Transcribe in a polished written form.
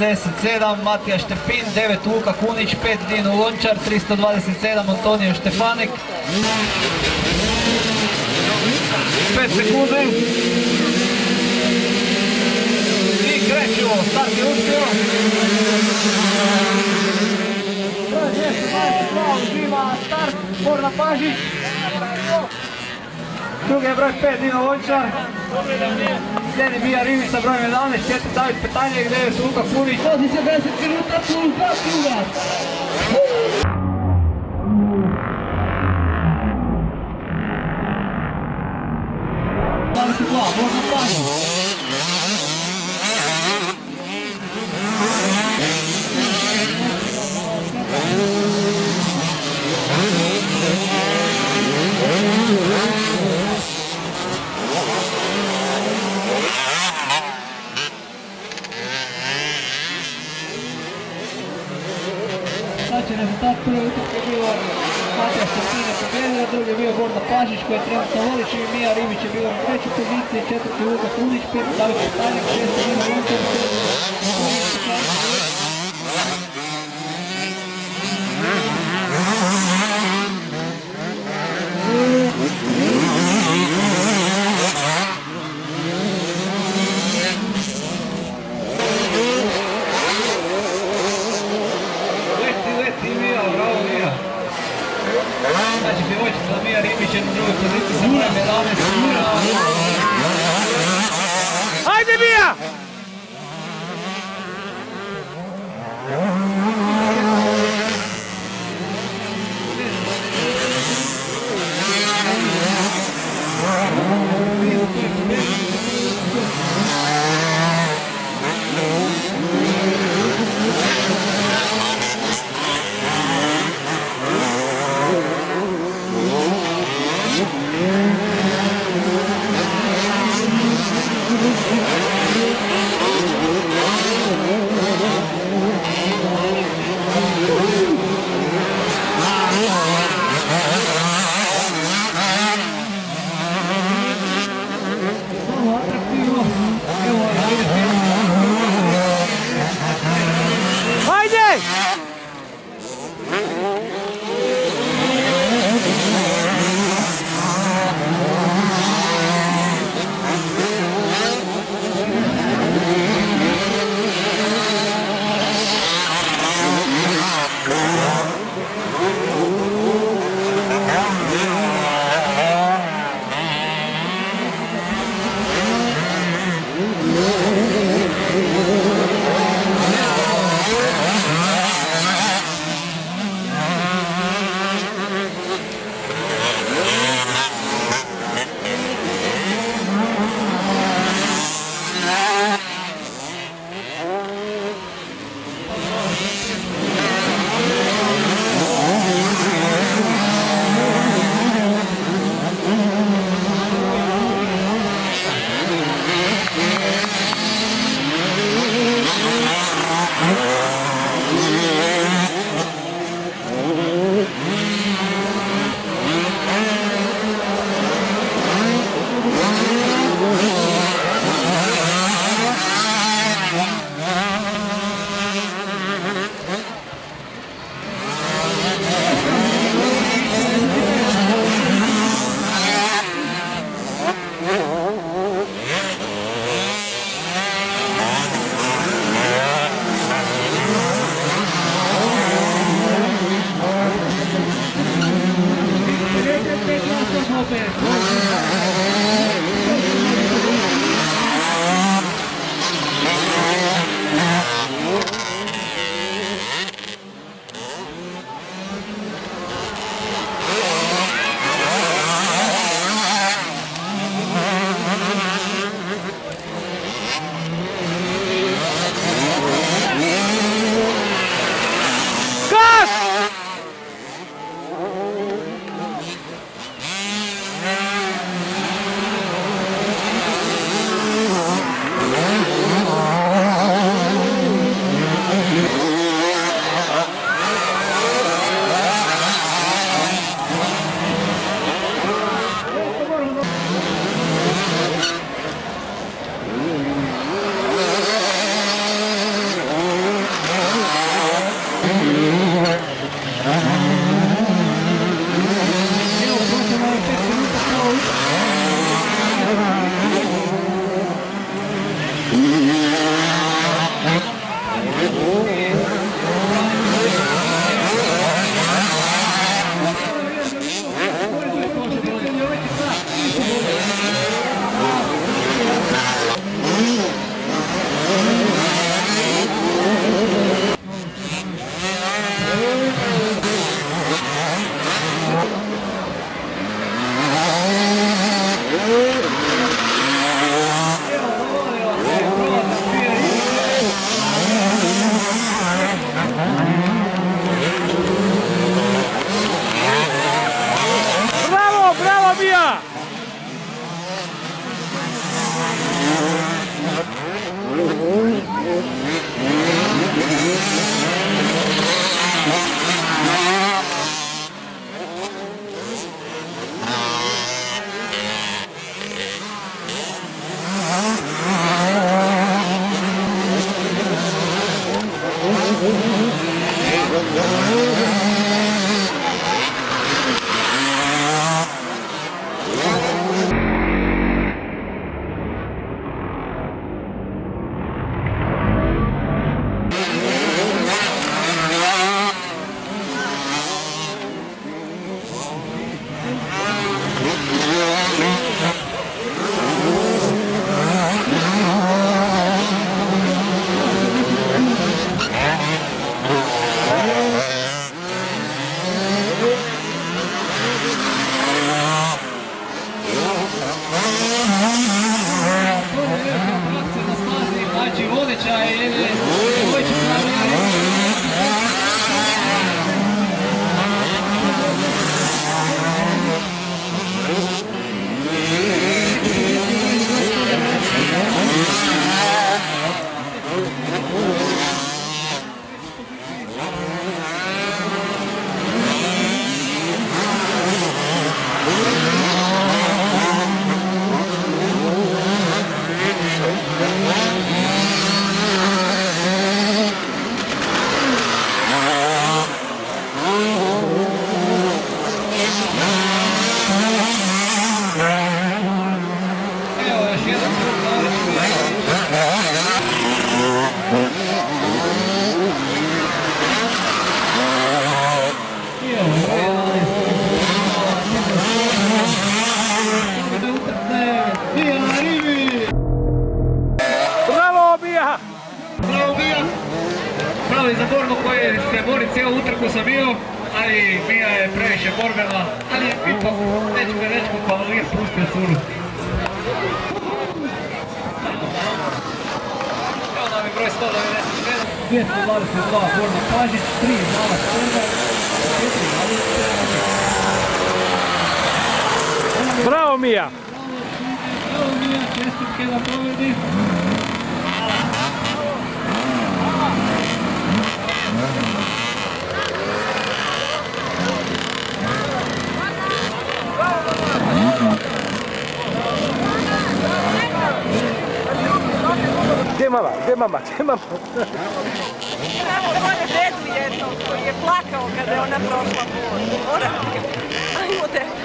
327 Matija Štepin, 9 Luka Kunić, 5 Dino Lončar, 327 Antonio Štefanik. 5 sekundi. I krećemo, start je uspio. Broj 222 uživa start, Borna Pažić. Drugi je broj 5 Dino Lončar. Slijedi Mija Rimić sa brojem 11, 4 David Petanjek, 9 Luka Kunić. Vozi se 10 minuta plus 2 kruga. Borna Pažić. Znači rezultat prvi utrke je bio Matija Štepin je pobjedio, drugi je bio Borna Pažić koji je trenutno vodič i Mija Rimić je bio u trećoj poziciji, četvrti Luka Kunić, peti David Petanjek, šesti Dino Lončar. Znači pjevojčica Mija Rimić je na drugoj poziciji sa brojem 11. Ajde Mija! Znači vodeća je djevojčica Pravi za borbu koje se bori cijelu utrku sam bio, ali Mija je previše borbena, ali je ipak dečko pa nije pustio curu. Evo nam je broj 197, 222 Borna Pažić, 3 Mala Crna, 4 Malice. Bravo Mija! Bravo Mija, čestitke na pobjedi. Gdje mama? Gdje mama? Gdje mama? Imamo gore dedu jednog koji je plakao kada je ona prošla bol. Ajmo deda.